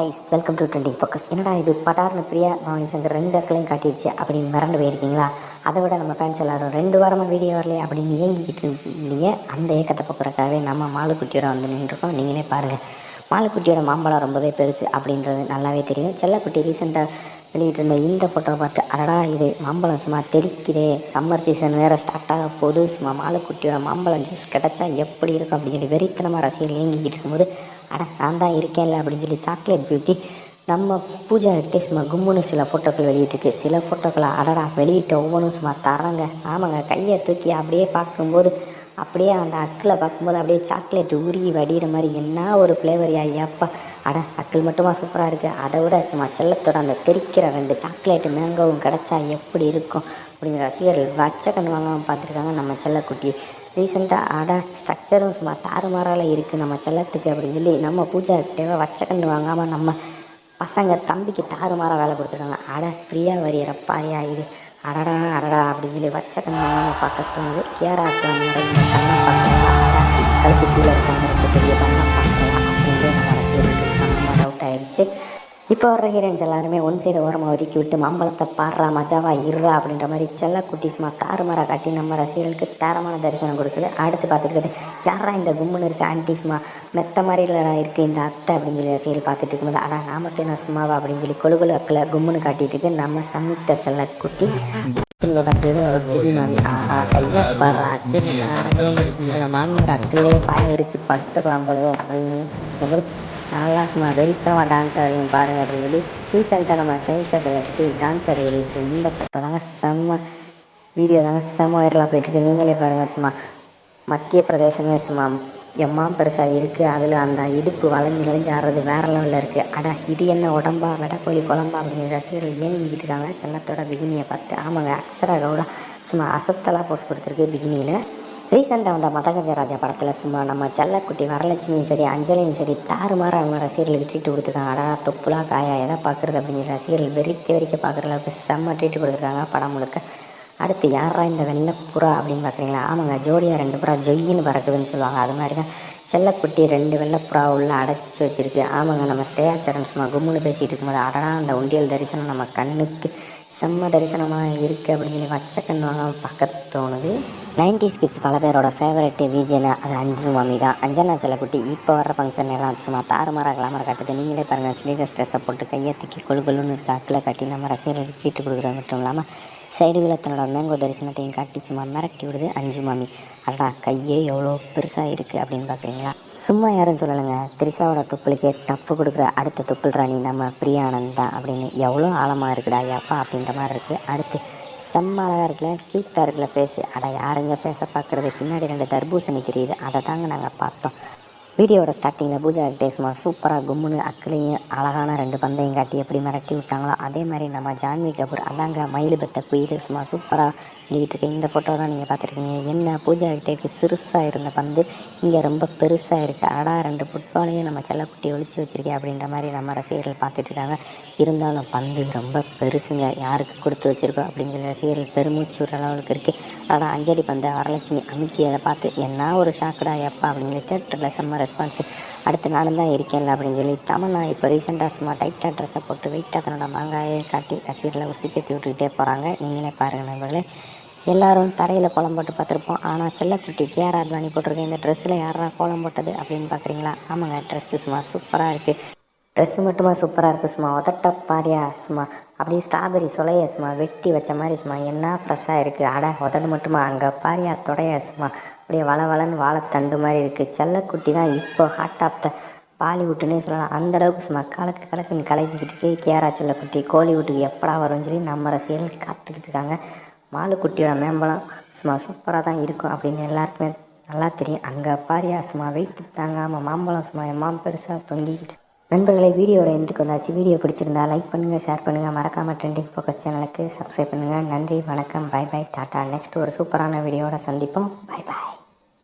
Guys, welcome to trending focus. என்னடா இது பட்டார்னு பிரியா பவானி சங்கர் 2 அக்களையும் காட்டிடுச்சு அப்படின்னு மிரண்டு போயிருக்கீங்களா? அதை விட நம்ம ஃபேன்ஸ் எல்லாரும் 2 வாரமாக வீடியோ வரலையே அப்படின்னு ஏங்கிக்கிட்டு இருந்தீங்க. அந்த ஏக்கத்தை போக்குறக்காகவே நம்ம மாலுக்குட்டியோட வந்து நின்றுருக்கோம். நீங்களே பாருங்கள், மாலுக்குட்டியோட மாம்பழம் ரொம்பவே பெருசு அப்படின்றது நல்லாவே தெரியும். செல்லக்குட்டி ரீசெண்டாக வெளியிட்டிருந்த இந்த ஃபோட்டோவை பார்த்து அடடா இது மாம்பழம் சும்மா தெளிக்குதே, சம்மர் சீசன் வேறு ஸ்டார்ட் ஆக போது, சும்மா மாலுக்குட்டியோட மாம்பழம் ஜூஸ் கிடச்சா எப்படி இருக்கும் அப்படின்னு சொல்லி வெறித்தனமாக ரசிகர்கள் ஏங்கிக்கிட்டு இருக்கும்போது நான் தான் இருக்கேன்ல அப்படின்னு சொல்லி சாக்லேட் பியூட்டி நம்ம பூஜா கிட்டே சும்மா கும்முன்னு சில ஃபோட்டோக்கள் வெளியிட்டிருக்கு. சில ஃபோட்டோக்களை அடடா வெளியிட்ட ஒவ்வொன்றும் சும்மா தராங்க. ஆமாங்க, கையை தூக்கி அப்படியே பார்க்கும்போது அப்படியே அந்த அக்கில் பார்க்கும்போது அப்படியே சாக்லேட் உருகி வடிகிற மாதிரி என்ன ஒரு ஃப்ளேவர் ஐயாப்பா. அக்கில் மட்டுமா சூப்பராக இருக்குது, அதை விட சும்மா செல்லத்தோட அந்த தெறிக்கிற 2 சாக்லேட்டு மேங்கோவும் கிடச்சா எப்படி இருக்கும் அப்படிங்கிற ரசிகர்கள் வச்ச கண்ணு வாங்காமல் பார்த்துருக்காங்க நம்ம செல்லக்குட்டி. ரீசெண்டாக ஸ்ட்ரக்சரும் சும்மா தாறுமாறால் இருக்குது நம்ம செல்லத்துக்கு அப்படின்னு சொல்லி நம்ம பூஜா கிட்டே வச்ச கண்ணு வாங்காமல் நம்ம பசங்க தம்பிக்கு தாறுமாறாக வேலை கொடுத்துருக்காங்க. பிரியா வரியற பாரியா இது, அடடா அப்படின்னு சொல்லி வச்ச கண்ணு வாங்காமல் பார்க்க தோணுது. கியாரா இருக்கிற இந்த கண்ணை பார்க்கலாம், கழுத்து கீழே இருக்காங்க பெரிய கண்ணை பார்க்கலாம் அப்படின்ட்டு நம்ம ரசிகர்களுக்கு நம்ம டவுட் ஆயிடுச்சு. இப்போ வர்ற ஹீரோயின்ஸ் எல்லாருமே ஒன் சைடு ஓரமாக ஒதுக்கி விட்டு மாம்பழத்தை பாடுறா மஜாவா இருறா அப்படின்ற மாதிரி செல்லக்குட்டி சும்மா தாறுமாறா காட்டி நம்ம ரசிகர்களுக்கு தரமான தரிசனம் கொடுக்குது. அடுத்து பார்த்துருக்குது, யாரா இந்த கும்முன்னு இருக்க ஆன்டி சும்மா மெத்த மாதிரி இல்லடா இருக்குது இந்த அத்தை அப்படின்னு சொல்லி ரசிகர்கள் பார்த்துட்டு இருக்கும்போது நான் மட்டும் என்ன சும்மாவா அப்படின்னு சொல்லி கொழுகுல அக்கில் கும்முன்னு காட்டிட்டு இருக்கு நம்ம சம்யுக்தா செல்லக்குட்டி. மாமியார் அக்கிலே பாய விரிச்சு பட்டு சாம்பல் அப்படின்னு நல்லா சும்மா வெறித்தமாக டான்ஸ் ஆடுங்க பாருங்கள் அப்படின்னு சொல்லி ரீசெண்டாக நம்ம சேஷத்தை வச்சு டான்ஸ் ஆடிட்டு இந்த ஃபோட்டோ தாங்க செம்ம வீடியோ தாங்க செம்ம வைரலாக போயிட்டுருக்கு. நீங்களே பாருங்கள், சும்மா மத்திய பிரதேசமே சும்மா எம்மா பெருசாக இருக்குது. அதில் அந்த இடுப்பு வளைஞ்சு ஆடுறது வேறு லெவலில் இருக்குது. இது என்ன உடம்பா வெடக்கோழி குழம்பா அப்படிங்கிற ரசிகர்கள் ஏங்கிக்கிட்டு இருக்காங்க செல்லத்தோட பிகினியை பார்த்து. ஆமாங்க, அக்ஷரா கவுடா சும்மா அசத்தலாக போஸ்ட் கொடுத்துருக்கு பிகினியில். ரீசெண்டாக வந்த மதகஜராஜா படத்தில் சும்மா நம்ம செல்லக்குட்டி வரலட்சுமியும் சரி அஞ்சலியும் சரி தாறுமாற நம்ம ரசிகர்களுக்கு ட்ரீட்டு கொடுத்துருக்காங்க. தொப்புலா காயா எதை பார்க்குறது அப்படிங்கிற ரசிகர்கள் வெறிக்க பார்க்குற அளவுக்கு செம்ம ட்ரீட்டு கொடுத்துருக்காங்க படம் முழுக்க. அடுத்து யாரா இந்த வெள்ளைப்புறா அப்படின்னு பார்க்குறீங்களா? ஆமாங்க, ஜோடியாக 2 புறா ஜொய்யின்னு பறக்குதுன்னு சொல்லுவாங்க. அது மாதிரி தான் செல்லக்குட்டி 2 வெள்ளைப்புறா உள்ள அடைச்சி வச்சுருக்கு. ஆமாங்க, நம்ம ஸ்ரேயா சரண் சும்மா கும்முன்னு பேசிகிட்டு இருக்கும்போது அந்த உண்டியல் தரிசனம் நம்ம கண்ணுக்கு செம்ம தரிசனமாக இருக்குது அப்படின்னு சொல்லி வச்ச கண் வாங்காமல் பார்க்க தோணுது. 90s கிட்ஸ் பல பேரோட ஃபேவரெட்டு விஜய்னா அது அஞ்சு மாமி தான். அஞ்சனா செல்லக்குட்டி இப்போ வர்ற ஃபங்க்ஷன் எல்லாம் சும்மா தாறுமாறாக கிளாமரை காட்டுது. நீங்களே பாருங்கள், ஸ்லீவ்லெஸ் ட்ரெஸ்ஸை போட்டு கையை தூக்கி கொழுன்னு இருக்க அக்கில் கட்டி நம்ம ரசிகர்களுக்கு ட்ரீட்டு கொடுக்குறது மட்டும் இல்லாமல் சைடுகளில் தன்னோட மேங்கோ தரிசனத்தையும் காட்டி சும்மா மிரட்டி விடுது அஞ்சு மாமி. கையே எவ்வளோ பெருசாக இருக்குது அப்படின்னு பார்க்குறீங்களா? சும்மா யாரும் சொல்லலைங்க, திரிஷாவோட துப்புளுக்கே டஃப்பு கொடுக்குற அடுத்த துப்புள் ராணி நம்ம பிரியா ஆனந்த் தான் அப்படின்னு எவ்வளோ ஆழமாக இருக்குடா ஐயாப்பா அப்படின்ற மாதிரி இருக்குது. அடுத்து செம்ம அழகாக இருக்குல்ல, க்யூட்டாக இருக்குல்ல ஃபேஸு. யாருங்க ஃபேஸை பார்க்குறது, பின்னாடி 2 தர்பூசணி தெரியுது, அதை தாங்க நாங்கள் பார்த்தோம். வீடியோட ஸ்டார்டிங்கில் பூஜா கிட்டே சும்மா சூப்பராக கும்முன்னு அக்கிலையும் அழகான 2 பந்தையும் காட்டி எப்படி மிரட்டி விட்டாங்களோ அதே மாதிரி நம்ம ஜான்வி கபூர் அதாங்க மயில் பெத்த குயில் சும்மா சூப்பராக வெளியிட்டிருக்கேன். இந்த ஃபோட்டோ தான் நீங்கள் பார்த்துருக்கீங்க. என்ன பூஜா கிட்டேக்கு சிறுசாக இருந்த பந்து இங்கே ரொம்ப பெருசாக இருக்குது. 2 ஃபுட்பாலையும் நம்ம செல்லக்குட்டி ஒழிச்சு வச்சுருக்கேன் அப்படின்ற மாதிரி நம்ம ரசிகர்கள் பார்த்துட்ருக்காங்க. இருந்தாலும் பந்து ரொம்ப பெருசுங்க, யாருக்கு கொடுத்து வச்சுருக்கோம் அப்படிங்கிற ரசிகர்கள் பெருமூச்சு விடுற அளவுக்கு இருக்குது. அஞ்சலி பந்தை வரலட்சுமி அமுக்கி அதை பார்த்து என்ன ஒரு ஷாக்குடா எப்பா அப்படின்னு சொல்லி தேட்டரில் செம்ம ரெஸ்பான்ஸு. அடுத்து நானும் தான் இருக்கேன்ல அப்படின்னு சொல்லி தமன்னா இப்போ ரீசெண்டாக சும்மா டைட்டாக ட்ரெஸ்ஸை போட்டு வெயிட்டாக தன்னோட மாங்காயை காட்டி ரசிகர்களை உசுப்பேற்றி விட்டுக்கிட்டே போகிறாங்க. நீங்களே பாருங்கள் நண்பர்களே, எல்லோரும் தரையில் கோலம் போட்டு பார்த்துருப்போம். ஆனால் செல்லக்குட்டி கேஆர் அத்வானி போட்டிருக்கேன். இந்த ட்ரெஸ்ஸில் யாரா கோலம் போட்டது அப்படின்னு பார்க்குறீங்களா? ஆமாங்க, ட்ரெஸ்ஸு சும்மா சூப்பராக இருக்குது. ட்ரெஸ்ஸு மட்டுமா சூப்பராக இருக்குது, சும்மா உதட்ட பாரியா சும்மா அப்படியே ஸ்ட்ராபெரி சொலைய சும்மா வெட்டி வச்ச மாதிரி சும்மா என்ன ஃப்ரெஷ்ஷாக இருக்குது. உதடு மட்டுமா, அங்கே பாரியா தொடைய சும்மா அப்படியே வளன்னு வாழைத்தண்டு மாதிரி இருக்குது. செல்லக்குட்டி தான் இப்போ ஹார்ட் ஆஃப் த பாலிவுட்டுன்னே சொல்லலாம். அந்தளவுக்கு சும்மா கலக்குன்னு கலக்கிக்கிட்டு இருக்கு கேஆர் செல்லக்குட்டி. கோலிவுட்டுக்கு எப்படா வரும்னு சொல்லி நம்ம ரசிகர்கள் காத்துக்கிட்டு இருக்காங்க. மாலுக்குட்டியோட மேம்பலம் சும்மா சூப்பராக தான் இருக்கும் அப்படின்னு எல்லாருக்குமே நல்லா தெரியும். அங்கே பாரியா சும்மா வெயிட் தாங்காமல் மாம்பழம் சும்மா எம்மா பெருசாக தொங்கிக்கிட்டு. நண்பர்களை, வீடியோட எண்டுக்கு வந்தாச்சு. வீடியோ பிடிச்சிருந்தா லைக் பண்ணுங்கள், ஷேர் பண்ணுங்கள், மறக்காமல் ட்ரெண்டிங் ஃபோக்கஸ் சேனலுக்கு சப்ஸ்கிரைப் பண்ணுங்கள். நன்றி, வணக்கம், பை டாட்டா. நெக்ஸ்ட் ஒரு சூப்பரான வீடியோட சந்திப்போம். பை.